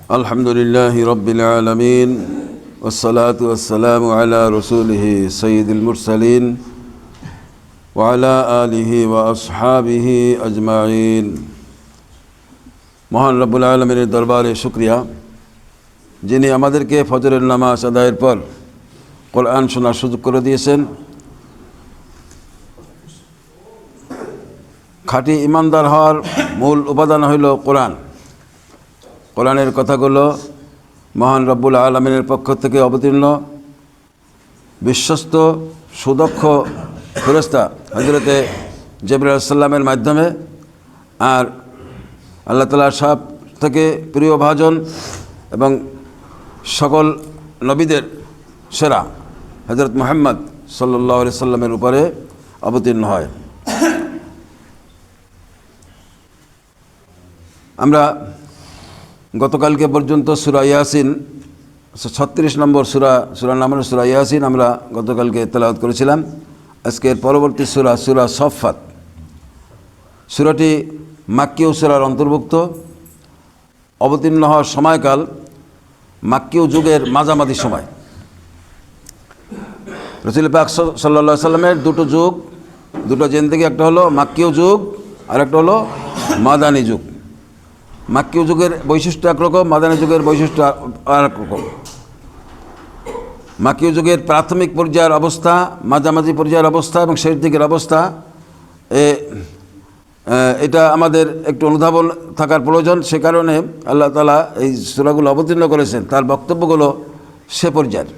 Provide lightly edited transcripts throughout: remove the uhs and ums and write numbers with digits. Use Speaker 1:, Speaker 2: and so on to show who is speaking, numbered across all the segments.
Speaker 1: الحمد لله رب العالمين والصلاة والسلام على رسوله سيد المرسلين وعلى آله وأصحابه أجمعين মহান রব্বুল আলামিনের দরবারে শুকরিয়া যিনি আমাদেরকে ফজরের নামাজ আদায়ের পর কোরআন শোনার সুযোগ করে দিয়েছেন। খাঁটি ইমানদার হওয়ার মূল উপাদান হইল কোরআন। কোরআনের কথাগুলো মহান রব্বুল আলামিনের পক্ষ থেকে অবতীর্ণ বিশ্বস্ত সুদক্ষ ফেরেশতা হযরতে জিবরাইল আলাইহিস সালামের মাধ্যমে, আর আল্লাহ তাআলার সব থেকে প্রিয় ভাজন এবং সকল নবীদের সেরা হযরত মুহাম্মদ সাল্লাল্লাহু আলাইহি সাল্লামের উপরে অবতীর্ণ হয়। আমরা গতকালকে পর্যন্ত সূরা ইয়াসিন 36 নম্বর সূরার নাম হলো সূরা ইয়াসিন, আমরা গতকালকে তেলাওয়াত করেছিলাম। আজকের পরবর্তী সূরা সফফাত। সূরাটি মাক্কিয় সূরার অন্তর্ভুক্ত। অবতীর্ণ হওয়ার সময়কাল মাক্কিয় যুগের মাঝামাঝি সময়। রাসূল পাক সাল্লাল্লাহু আলাইহি সাল্লামের দুটো জিন্দেগি, একটা হলো মাক্কিয় যুগ আর একটা হলো মাদানী যুগ। মাক্কিয় যুগের বৈশিষ্ট্য একরকম, মাদানী যুগের বৈশিষ্ট্য আর এক রকম। মাক্কিয় যুগের প্রাথমিক পর্যায়ের অবস্থা, মাঝামাঝি পর্যায়ের অবস্থা এবং শেষ দিকের অবস্থা, এটা আমাদের একটু অনুধাবন থাকার প্রয়োজন। সে কারণে আল্লাহ তাআলা এই সূরাগুলো অবতীর্ণ করেছেন, তার বক্তব্যগুলো সে পর্যায়ের।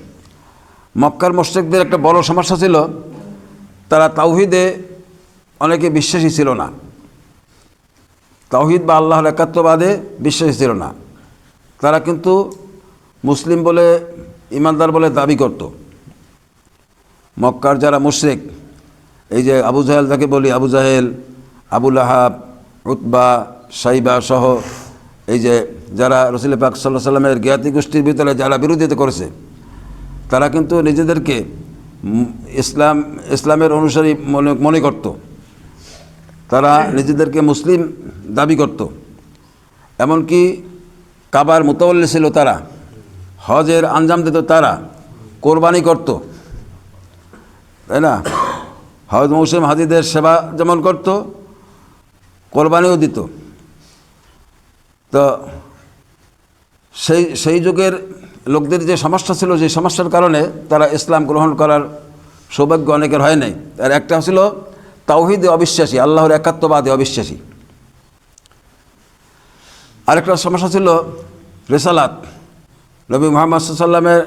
Speaker 1: মক্কার মুশরিকদের একটা বড় সমস্যা ছিল, তারা তাওহীদে অনেকে বিশ্বাসী ছিল না। তাওহীদ বা আল্লাহর একাত্মবাদে বিশ্বাসী ছিল না। তারা কিন্তু মুসলিম বলে, ইমানদার বলে দাবি করত। মক্কার যারা মুশরিক, এই যে আবু জাহেল, যাকে বলি আবু জাহেল, আবু লাহাব, উতবা, সাইবা সহ এই যে যারা রাসূল পাক সাল্লাল্লাহু আলাইহি সাল্লামের জ্ঞাতি গোষ্ঠীর ভিতরে যারা বিরোধিতা করেছে, তারা কিন্তু নিজেদেরকে ইসলামের অনুসারী মনে করত। তারা নিজেদেরকে মুসলিম দাবি করত। এমনকি কাবার মুতাওয়াল্লি ছিল তারা, হজের আঞ্জাম দিত তারা, কোরবানি করত, তাই না? হজ মৌসুম হাজিদের সেবা যেমন করত, কোরবানিও দিত। তো সেই যুগের লোকদের যে সমস্যা ছিল, যে সমস্যার কারণে তারা ইসলাম গ্রহণ করার সৌভাগ্য অনেকের হয় নাই। আর একটা ছিল তাওহীদে অবিশ্বাসী, আল্লাহর একাত্মবাদে অবিশ্বাসী। আরেকটা সমস্যা ছিল রিসালাত, নবী মুহাম্মদ সাল্লাল্লাহু আলাইহি সাল্লামের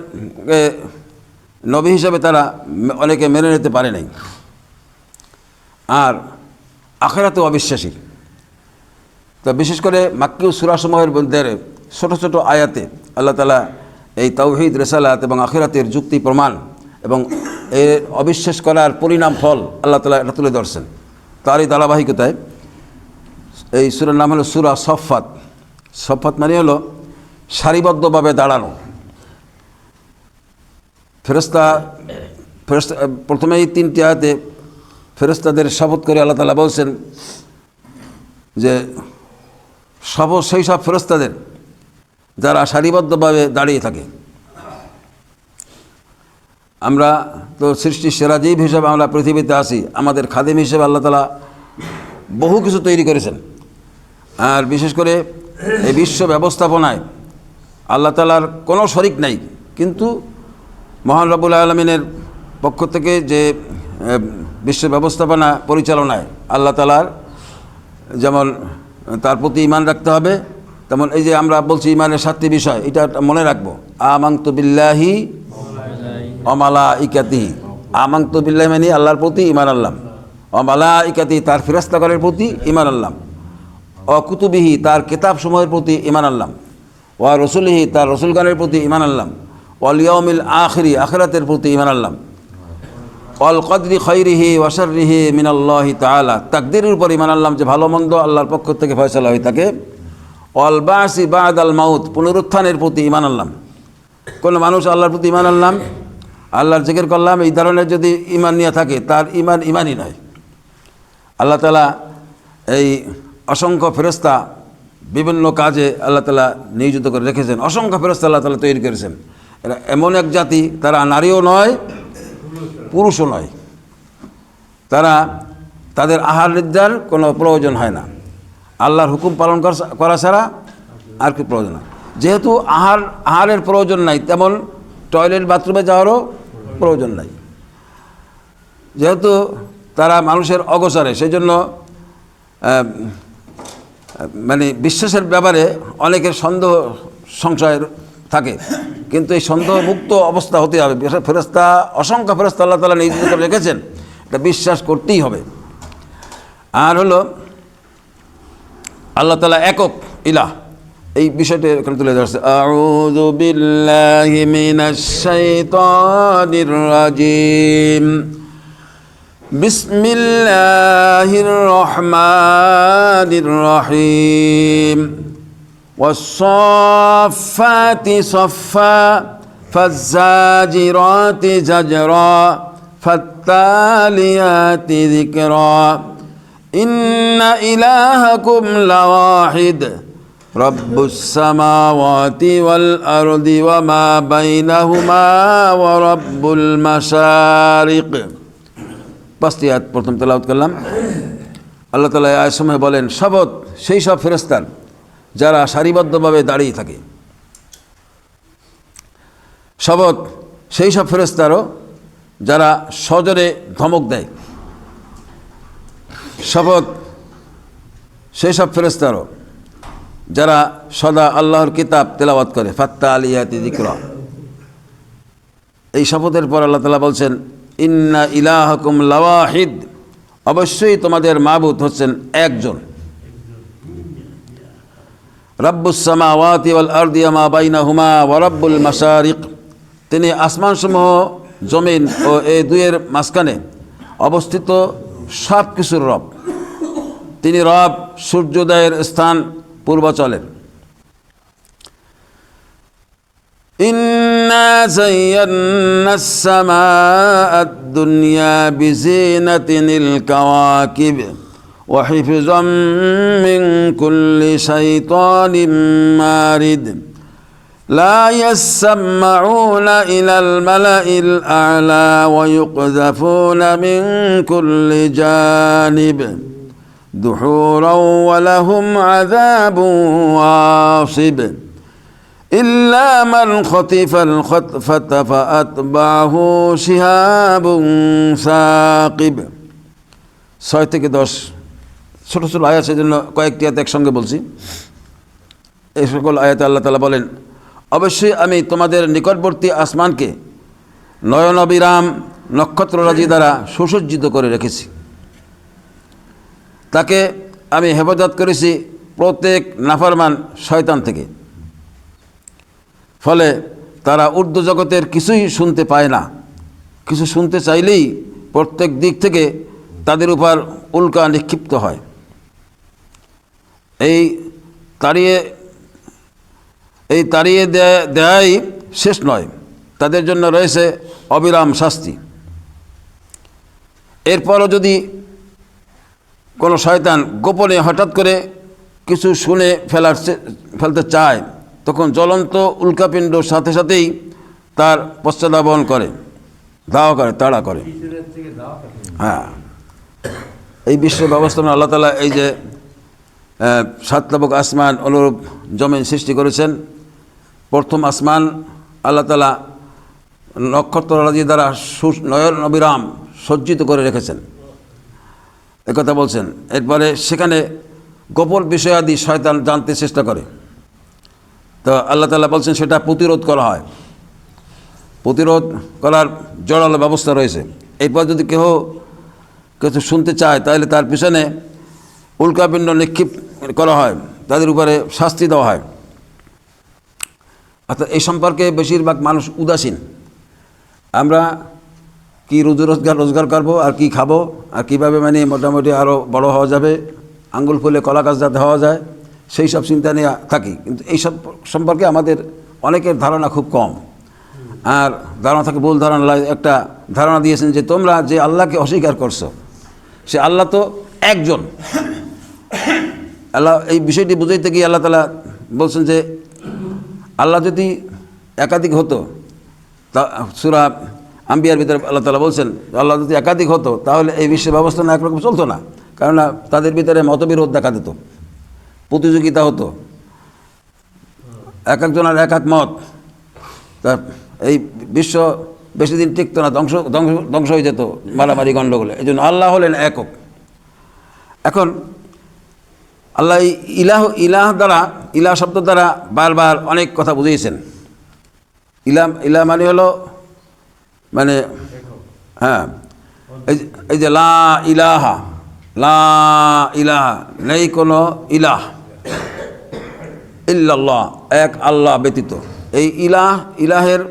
Speaker 1: নবী হিসেবে তারা অনেকে মেনে নিতে পারে নাই। আর আখিরাতেও অবিশ্বাসী। তো বিশেষ করে মাক্কিয় সূরাসমূহের মধ্যে ছোট ছোট আয়াতে আল্লাহ তাআলা এই তাওহীদ, রিসালাত এবং আখিরাতের যুক্তি প্রমাণ এবং এর অবিশ্বাস করার পরিণাম ফল আল্লাহ তাআলা এটা তুলে ধরছেন। তারই ধারাবাহিকতায় এই সূরার নাম হলো সূরা সফফাত। সফফাত মানে হলো সারিবদ্ধভাবে দাঁড়ানো। ফেরেশতা প্রথমেই 3টি আয়াতে ফেরেশতাদের শপথ করে আল্লাহ তাআলা বলছেন যে সেই সব ফেরেশতাদের যারা সারিবদ্ধভাবে দাঁড়িয়ে থাকে। আমরা তো সৃষ্টির সেরা জীব হিসেবে আমরা পৃথিবীতে আসি, আমাদের খাদেম হিসেবে আল্লাহ তাআলা বহু কিছু তৈরি করেছেন। আর বিশেষ করে এই বিশ্ব ব্যবস্থাপনায় আল্লাহ তাআলার কোনো শরিক নাই, কিন্তু মহান রব্বুল আলামিনের পক্ষ থেকে যে বিশ্ব ব্যবস্থাপনা পরিচালনায় আল্লাহ তাআলার যেমন তার প্রতি ঈমান রাখতে হবে, তেমন এই যে আমরা বলছি ঈমানের 7টি বিষয়, এটা মনে রাখবো। আমানতু বিল্লাহি ওয়া মালাইকাতিহি। আমানতু বিল্লাহি মানে আল্লাহর প্রতি ঈমান আনলাম, ওয়া মালাইকাতিহি তার ফেরেশতাগণের প্রতি ঈমান আনলাম, ওয়া কুতুবিহি তার কিতাবসমূহের প্রতি ঈমান আনলাম, ওয়া রাসূলিহি তার রাসূলগণের প্রতি ঈমান আনলাম, ওয়াল ইয়াউমিল আখিরি আখিরাতের প্রতি ঈমান আনলাম, ওয়াল কদরি খাইরিহি ওয়া শাররিহি মিনাল্লাহি তাআলা তাকদীরের উপর ঈমান আনলাম যে ভালো মন্দ আল্লাহর পক্ষ থেকে ফয়সালা হয়ে থাকে, ওয়াল বাসি বাদাল মাউত পুনরুত্থানের প্রতি ঈমান আনলাম। কোনো মানুষ আল্লাহর প্রতি ঈমান আনলাম, আল্লাহর জিকির করলাম, এই ধরনের যদি ঈমান নিয়ে থাকে তার ঈমানই নয়। আল্লাহ তাআলা এই অসংখ্য ফেরেশতা বিভিন্ন কাজে আল্লাহ তাআলা নিয়োজিত করে রেখেছেন। অসংখ্য ফেরেশতা আল্লাহ তাআলা তৈরি করেছেন। এরা এমন এক জাতি, তারা নারীও নয় পুরুষও নয়। তাদের আহার নিদ্রার কোনো প্রয়োজন হয় না, আল্লাহর হুকুম পালন করা ছাড়া আর কি প্রয়োজন হয়। যেহেতু আহারের প্রয়োজন নাই, তেমন টয়লেট বাথরুমে যাওয়ারও প্রয়োজন নাই। যেহেতু তারা মানুষের অগোচরে, সেই জন্য মানে বিশ্বাসের ব্যাপারে অনেকের সন্দেহ সংশয় থাকে, কিন্তু এই সন্দেহমুক্ত অবস্থা হতে হবে। ফেরেশতা, অসংখ্য ফেরেশতা আল্লাহ তাআলা নিয়োজিত করে রেখেছেন, এটা বিশ্বাস করতেই হবে। আর হলো আল্লাহ তাআলা একক ইলাহ, এই বিষয়টা এখানে তুলে ধরছে। আউযু বিল্লাহি মিনাশ শাইতানির রাজিম, বিসমিল্লাহির রহমানির রহিম। والصافات صفا فالزاجرات زجرا فالتاليات ذكرا إن إلهكم لواحد رب السماوات والأرض وما بينهما ورب المشارق। পাঁচটি আয়াত প্রথম তেলাওয়াত করলাম। আল্লাহ তাআলা এই আয়াত সমূহে বলেন, শপথ সেই সব ফেরেশতার যারা সারিবদ্ধভাবে দাঁড়িয়ে থাকে, শপথ সেই সব ফেরেশতারও যারা সজোরে ধমক দেয়, শপথ সেই সব ফেরেশতারও যারা সদা আল্লাহর কিতাব তেলাওয়াত করে, ফাত্তালিয়াতি যিকরা। এই শপথের পর আল্লাহ তাআলা বলছেন, ইন্না ইলাহাকুম লাওয়াহিদ, অবশ্যই তোমাদের মাবুদ হচ্ছেন একজন। রব্বুস সামাওয়াতি ওয়াল আরদি ওয়া মা বাইনাহুমা ওয়া রব্বুল মাশারিক, তিনি আসমানসমূহ, জমিন ও এই দুয়ের মাঝখানে অবস্থিত সব কিছুর রব। তিনি রব সূর্যোদয়ের স্থান পূর্বাচলের। ইন্না যায়্যানাস সামাআদ দুনিয়া বিজিনাতিনিল কাওয়াকিব ওয়া হিফযাম মিন কুল্লি শাইতানিন মারিদ لا يسمعون إلى الملأ الأعلى ويقذفون من كل جانب دحورا ولهم عذاب واصب إلا من خطف الخطفة فأتبعه شهاب ثاقب। 6 থেকে 10 ছোট ছোট আয়াত, সেজন্য কয়েকটি আয়াত একসঙ্গে বলছি। এই সকল আয়াতে আল্লাহ তাআলা বলেন, অবশ্যই আমি তোমাদের নিকটবর্তী আসমানকে নয়নবিরাম নক্ষত্ররাজি দ্বারা সুসজ্জিত করে রেখেছি। তাকে আমি হেফাজত করেছি প্রত্যেক নাফরমান শয়তান থেকে। ফলে তারা ঊর্ধ্ব জগতের কিছুই শুনতে পায় না। কিছু শুনতে চাইলেই প্রত্যেক দিক থেকে তাদের উপর উল্কা নিক্ষিপ্ত হয়। এই তাড়িয়ে দেয়াই শেষ নয়, তাদের জন্য রয়েছে অবিরাম শাস্তি। এরপরও কোনো শয়তান গোপনে হঠাৎ করে কিছু শুনে ফেলতে চায়, তখন জ্বলন্ত উল্কাপিণ্ড সাথে সাথেই তার পশ্চাদাবন করে, তাড়া করে। হ্যাঁ, এই বিশ্ব ব্যবস্থাপনা আল্লাহ তাআলা এই যে 7 তাবক আসমান অনুরূপ জমিন সৃষ্টি করেছেন। প্রথম আসমান আল্লাহ তাআলা নক্ষত্ররাজি দ্বারা নয়নবিরাম সজ্জিত করে রেখেছেন, একথা বলছেন। এরপরে সেখানে গোপন বিষয়াদি শয়তান জানতে চেষ্টা করে, তো আল্লাহ তাআলা বলছেন সেটা প্রতিরোধ করা হয়। প্রতিরোধ করার জোরালো ব্যবস্থা রয়েছে। এরপর যদি কেউ কিছু শুনতে চায়, তাহলে তার পিছনে উল্কাপিণ্ড নিক্ষেপ করা হয়, তাদের উপরে শাস্তি দেওয়া হয়। অর্থাৎ এই সম্পর্কে বেশিরভাগ মানুষ উদাসীন। আমরা কি রোজগার করবো, আর কি খাবো, আর কীভাবে মোটামুটি আরও বড় হওয়া যাবে, আঙ্গুল ফুলে কলা গাছ যাতে হওয়া যায়, সেই সব চিন্তা নিয়ে থাকি। কিন্তু এইসব সম্পর্কে আমাদের অনেকের ধারণা খুব কম। আর ধারণা থাকে ভুল ধারণা। একটা ধারণা দিয়েছেন যে তোমরা যে আল্লাহকে অস্বীকার করছো, সে আল্লাহ তো একজন, আল্লাহ এই বিষয়টি বুঝাইতে গিয়ে আল্লাহ তাআলা বলছেন যে আল্লাহ যদি একাধিক হতো, তা সূরা আম্বিয়ার ভিতরে আল্লাহ তাআলা বলছেন আল্লাহ যদি একাধিক হতো তাহলে এই বিশ্ব ব্যবস্থা না একরকম চলতো না, কেননা তাদের ভিতরে মতবিরোধ দেখা দিত, প্রতিযোগিতা হতো, এক একজনের এক এক মত, তা এই বিশ্ব বেশি দিন টিকতো না, ধ্বংস হয়ে যেত মারামারি গণ্ডগোলে। এই জন্য আল্লাহ হলেন একক। এখন আল্লাহ ইলাহ দ্বারা, ইলাহ শব্দ দ্বারা বারবার অনেক কথা বুঝিয়েছেন। ইলাহ মানে হলো মানে হ্যাঁ, এই যে লা ইলাহা, নেই কোনো ইলাহ ইল্লাল্লাহ, এক আল্লাহ ব্যতীত। এই ইলাহের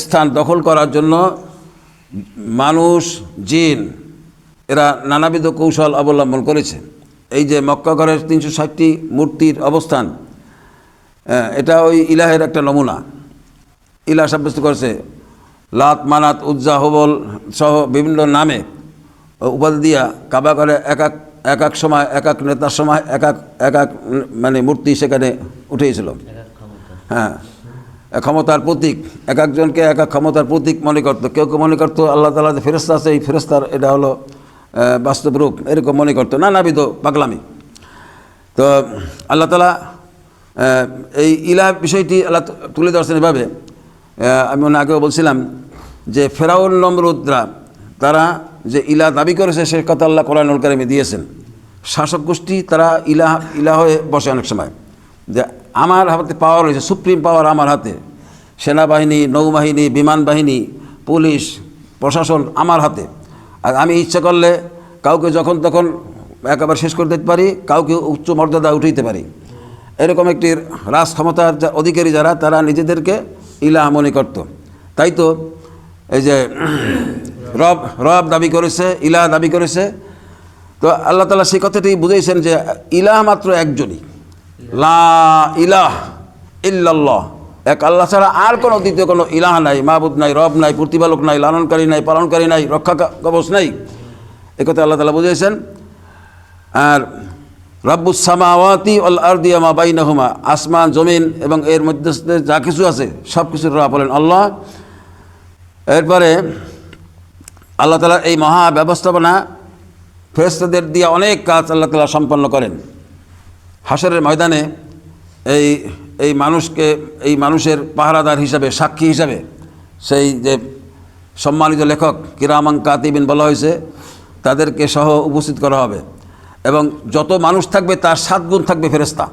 Speaker 1: স্থান দখল করার জন্য মানুষ, জিন এরা নানাবিধ কৌশল অবলম্বন করেছে। এই যে মক্কা ঘরের 360টি মূর্তির অবস্থান, এটা ওই ইলাহের একটা নমুনা। ইলাহ সাব্যস্ত করেছে লাত, মানাত, উজ্জা, হবল সহ বিভিন্ন নামে উপাধি দিয়া কাবা ঘরে এক এক সময় এক এক নেতার সময় এক এক মানে মূর্তি সেখানে উঠেছিল। হ্যাঁ, ক্ষমতার প্রতীক, এক একজনকে এক এক ক্ষমতার প্রতীক মনে করতো। কেউ কেউ মনে করতো আল্লাহ তাআলার যে ফেরেশতা আছে এই ফেরেশতার এটা হলো বাস্তব রূপ, এরকম মনে করতো, নানাবিধ পাগলামি। তো আল্লাহ তাআলা এই ইলাহ বিষয়টি আল্লাহ তুলে ধরছেন এভাবে। আমি আগেও বলছিলাম যে ফেরাউন নমরুদরা তারা যে ইলাহ দাবি করেছে সে কথা আল্লাহ কোরআনুল কারীমে দিয়েছেন। শাসক গোষ্ঠী তারা ইলাহ হয়ে বসে অনেক সময়, যে আমার হাতে পাওয়ার রয়েছে, সুপ্রিম পাওয়ার আমার হাতে, সেনাবাহিনী, নৌবাহিনী, বিমান বাহিনী, পুলিশ, প্রশাসন আমার হাতে, আর আমি ইচ্ছা করলে কাউকে যখন তখন একেবারে শেষ করে দিতে পারি, কাউকে উচ্চ মর্যাদা উঠাইতে পারি। এরকম একটি রাজ ক্ষমতার অধিকারী যারা, তারা নিজেদেরকে ইলাহ মনে করত। তাই তো এই যে রব দাবি করেছে, ইলাহ দাবি করেছে। তো আল্লাহ তাআলা সেই কথাটি বুঝাইছেন যে ইলাহ মাত্র একজনই, লা ইলাহ ইল্লাল্লাহ, এক আল্লাহ ছাড়া আর কোনো দ্বিতীয় কোনো ইলাহ নাই, মাবুদ নাই, রব নাই, প্রতিপালক নাই, লালনকারী নাই, পালনকারী নাই, রক্ষা কবচ নাই, এ কথা আল্লাহ তাআলা বুঝিয়েছেন। আর রব্বুস সামাওয়াতি ওয়াল আরদি ওয়া মা বাইনাহুমা, আসমান জমিন এবং এর মধ্যে যা কিছু আছে সব কিছুর রব হলেন আল্লাহ। এরপরে আল্লাহ তাআলা এই মহা ব্যবস্থাপনা ফেরেশতাদের দিয়ে অনেক কাজ আল্লাহ তাআলা সম্পন্ন করেন। হাশরের ময়দানে এই মানুষের পাহারাদার হিসাবে, সাক্ষী হিসাবে সেই যে সম্মানিত লেখক কিরামান কাতিবিন বলা হয়েছে, তাদেরকে সহ উপস্থিত করা হবে এবং যত মানুষ থাকবে তার 7 গুণ থাকবে ফেরেশতা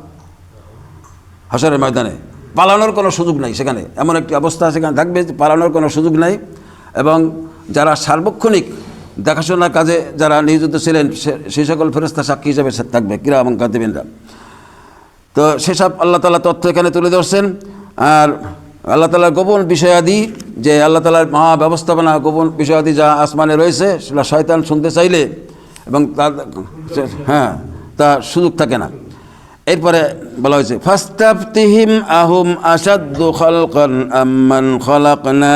Speaker 1: হাশরের ময়দানে। পালানোর কোনো সুযোগ নাই সেখানে, এমন একটি অবস্থা সেখানে থাকবে পালানোর কোনো সুযোগ নাই। এবং যারা সার্বক্ষণিক দেখাশোনার কাজে যারা নিয়োজিত ছিলেন সেই সকল ফেরেশতা সাক্ষী হিসাবে থাকবে কিরামান কাতিবিনরা। তো সেসব আল্লাহ তাআলা তথ্য এখানে তুলে ধরছেন। আর আল্লাহ তাআলার গোপন বিষয়াদি, যে আল্লাহ তাআলার মহা ব্যবস্থাপনা, গোপন বিষয়াদি যা আসমানে রয়েছে সেটা শয়তান শুনতে চাইলে এবং তা সুযোগ থাকে না। এরপরে বলা হয়েছে ফাস্তাফতিহিম আহুম আশাদ্দু খালকান আম্মান খালাকনা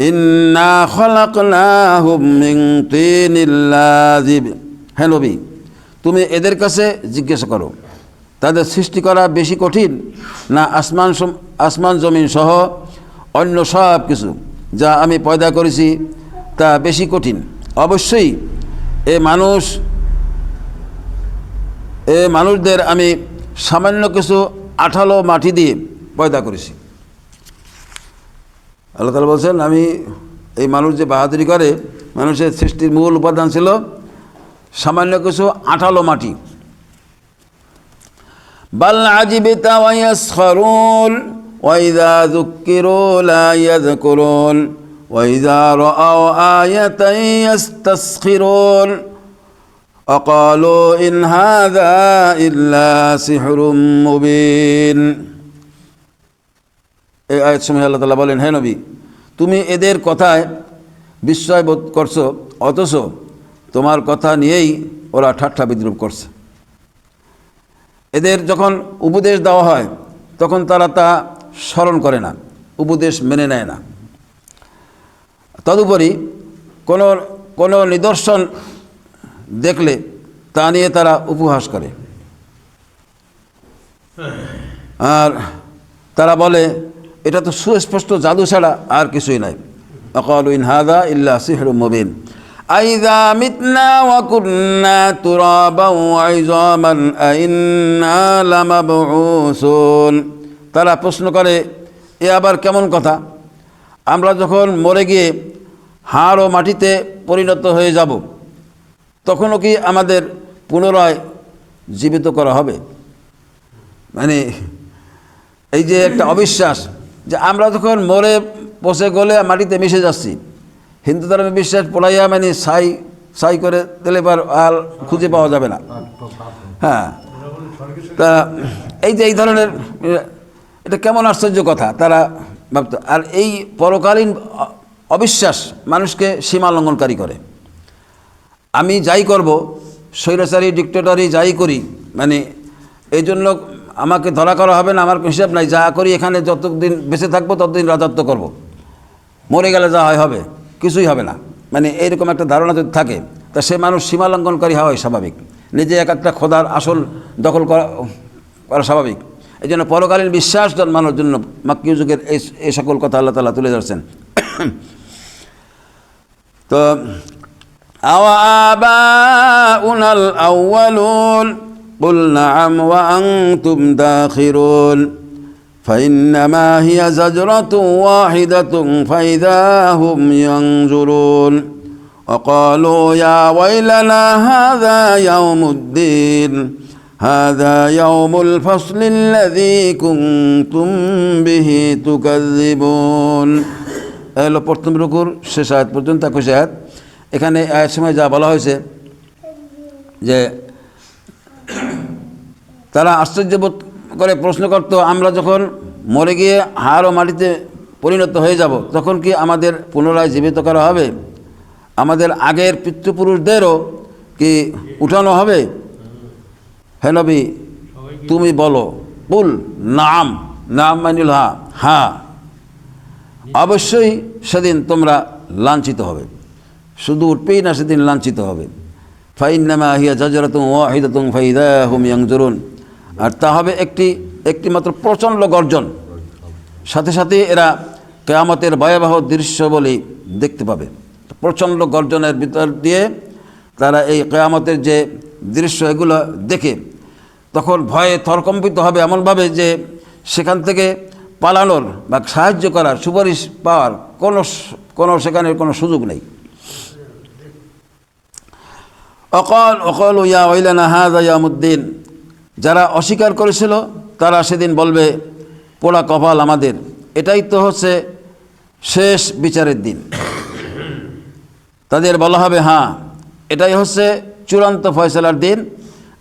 Speaker 1: ইন্না খালাকনাহুম মিন তিনিল লাযিব। হে নবী, তুমি এদের কাছে জিজ্ঞাসা করো তাদের সৃষ্টি করা বেশি কঠিন না আসমান জমিন সহ অন্য সব কিছু যা আমি পয়দা করেছি তা বেশি কঠিন। অবশ্যই মানুষদের আমি সামান্য কিছু আঠালো মাটি দিয়ে পয়দা করেছি। আল্লাহ তাআলা বলছেন আমি এই মানুষ যে বাহাদুরি করে, মানুষের সৃষ্টির মূল উপাদান ছিল সামান্য কিছু আঠালো মাটি। বাল আজিবতা ওয়া ইয়াসখারুন ওয়া ইযা যুক্কিরু লা ইয়াযকুরুন ওয়া ইযা রাআও আয়াতান ইস্তাসখিরুন ওয়া ক্বালু ইন হাযা ইল্লা সিহরুম মুবিন। এই আয়াত সময় আল্লাহ তাআলা বলেন, হে নবী, তুমি এদের কথায় বিস্ময় বোধ করছো, অথচ তোমার কথা নিয়েই ওরা ঠাট্টা বিদ্রুপ করছে। এদের যখন উপদেশ দেওয়া হয় তখন তারা তা স্মরণ করে না, উপদেশ মেনে নেয় না। তদুপরি কোনো নিদর্শন দেখলে তা নিয়ে তারা উপহাস করে। আর তারা বলে এটা তো সুস্পষ্ট জাদু ছাড়া আর কিছুই নাই। আকালু ইন হাযা ইল্লা সিহরুম মুবিন আইযা মিতনা ওয়া কুন্না তুরাবান ওয়া ইযামান আইন্না লামাবউসুন। তারা প্রশ্ন করে এ আবার কেমন কথা, আমরা যখন মরে গিয়ে হাড় ও মাটিতে পরিণত হয়ে যাব তখনও কি আমাদের পুনরায় জীবিত করা হবে? মানে এই যে একটা অবিশ্বাস যে আমরা যখন মরে পচে গলে মাটিতে মিশে যাচ্ছি, হিন্দু ধর্মের বিশ্বাস পড়াইয়া মানে সাই করে দিলে আর খুঁজে পাওয়া যাবে না। হ্যাঁ, তা এই যে এই ধরনের এটা কেমন আশ্চর্য কথা তারা ভাবত। আর এই পরকালীন অবিশ্বাস মানুষকে সীমা লঙ্ঘনকারী করে। আমি যাই করব, স্বৈরাচারী ডিক্টেটরি যাই করি, মানে এই জন্য আমাকে ধরা করা হবে না, আমার হিসাব নাই, যা করি এখানে যতদিন বেঁচে থাকবো ততদিন রাজত্ব করব, মরে গেলে যা হয় হবে, কিছুই হবে না, মানে এইরকম একটা ধারণা যদি থাকে তা সে মানুষ সীমা লঙ্ঘনকারী হওয়াই স্বাভাবিক, নিজে এক একটা খোদার আসল দখল করা স্বাভাবিক। এই জন্য পরকালীন বিশ্বাস জন্মানোর জন্য মাক্কি যুগের এই সকল কথা আল্লাহ তাআলা তুলে ধরছেন। তো আওয়াবাউনাল আউয়ালুন কুল নাআম ওয়া আনতুম দাখিরুন ফাইন্নামা হিয়া যাজরাতুন ওয়াহিদাতুন ফাইযা হুম ইয়ানজুরুন وقالوا يا ويلنا هذا يوم الدين هذا يوم الفصل الذي كنتم به تكذبون। এলো প্রথম রুকুর শেষ আয়াত পর্যন্ত 21 আয়াত। এখানে আয়াত সময় যা বলা হয়েছে যে তারা আশ্চর্যবোধ করে প্রশ্ন করত, আমরা যখন মরে গিয়ে হাড় ও মাটিতে পরিণত হয়ে যাব তখন কি আমাদের পুনরায় জীবিত করা হবে? আমাদের আগের পিতৃপুরুষদেরও কি উঠানো হবে? হে নবী তুমি বলো, কুল নাম, নাম মানিল হা, হ্যাঁ অবশ্যই সেদিন তোমরা লাঞ্ছিত হবে, শুধু উঠবেই না, সেদিন লাঞ্ছিত হবে। ফাইন্নামা হিয়া জাজরাতুন ওয়াহিদাতুন ফাইযা হুম ইয়ানজুরুন, আর তা হবে একটি মাত্র প্রচণ্ড গর্জন, সাথে সাথে এরা কিয়ামতের ভয়াবহ দৃশ্য বলেই দেখতে পাবে। প্রচণ্ড গর্জনের ভিতর দিয়ে তারা এই কিয়ামতের যে দৃশ্য এগুলো দেখে তখন ভয়ে থরকম্পিত হবে এমনভাবে যে সেখান থেকে পালানোর বা সাহায্য করার, সুপারিশ পাওয়ার কোনো সেখানে কোনো সুযোগ নেই। অকালু ইয়া ওয়াইলানা হাযা ইয়াউমুদ্দিন, যারা অস্বীকার করেছিল তারা সেদিন বলবে পোড়া কপাল আমাদের, এটাই তো হচ্ছে শেষ বিচারের দিন। তাদের বলা হবে হ্যাঁ এটাই হচ্ছে চূড়ান্ত ফয়সালার দিন,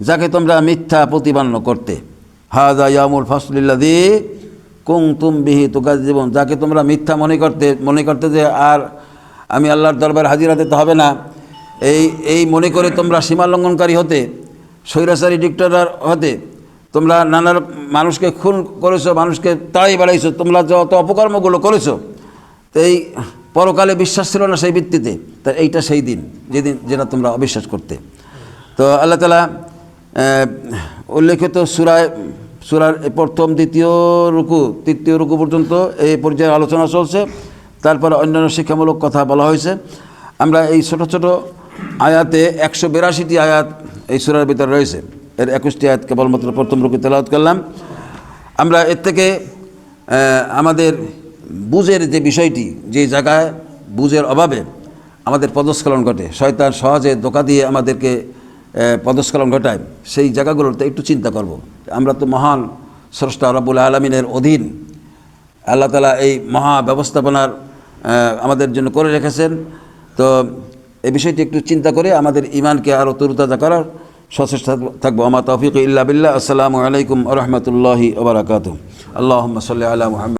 Speaker 1: যাকে তোমরা মিথ্যা প্রতিপন্ন করতে। হাযা ইয়াউমুল ফাসলিল্লাযী কুনতুম বিহি তুকাজ্জিবুন, যাকে তোমরা মিথ্যা মনে করতে যে আর আমি আল্লাহর দরবারে হাজির হতে হবে না, এই মনে করে তোমরা সীমা লঙ্ঘনকারী হতে, স্বৈরাচারী ডিক্টেটর হতে, তোমরা নানা মানুষকে খুন করেছো, মানুষকে তাড়াই বেড়াইছো, তোমরা যত অপকর্মগুলো করেছো, তো এই পরকালে বিশ্বাস ছিল না সেই ভিত্তিতে, তা এইটা সেই দিন যেটা তোমরা অবিশ্বাস করতে। তো আল্লাহ তাআলা উল্লেখিত সূরার প্রথম দ্বিতীয় রুকু তৃতীয় রুকু পর্যন্ত এই পর্যায়ে আলোচনা চলছে, তারপরে অন্যান্য শিক্ষামূলক কথা বলা হয়েছে। আমরা এই ছোট ছোট আয়াতে 182টি আয়াত এই সূরার ভিতরে রয়েছে, এর 21টি আয়াত কেবলমাত্র প্রথম রুকু তেলাওয়াত করলাম। আমরা এর থেকে আমাদের বুঝের যে বিষয়টি, যে জায়গায় বুঝের অভাবে আমাদের পদস্খলন ঘটে, শয়তান সহজে ধোঁকা দিয়ে আমাদেরকে পদস্খলন ঘটায়, সেই জায়গাগুলোতে একটু চিন্তা করব। আমরা তো মহান স্রষ্টা রব্বুল আলামিনের অধীন, আল্লাহ তাআলা এই মহা ব্যবস্থাপনার আমাদের জন্য করে রেখেছেন। তো এই বিষয়টি একটু চিন্তা করে আমাদের ঈমানকে আরও তরুতাজা করার সচেষ্ট থাকবো। আমা তৌফিক ইল্লা বিল্লাহ। আসসালামু আলাইকুম ওয়া রাহমাতুল্লাহি ওয়া বারাকাতুহু। আল্লাহুম্মা সাল্লি আলা মুহাম্মাদ।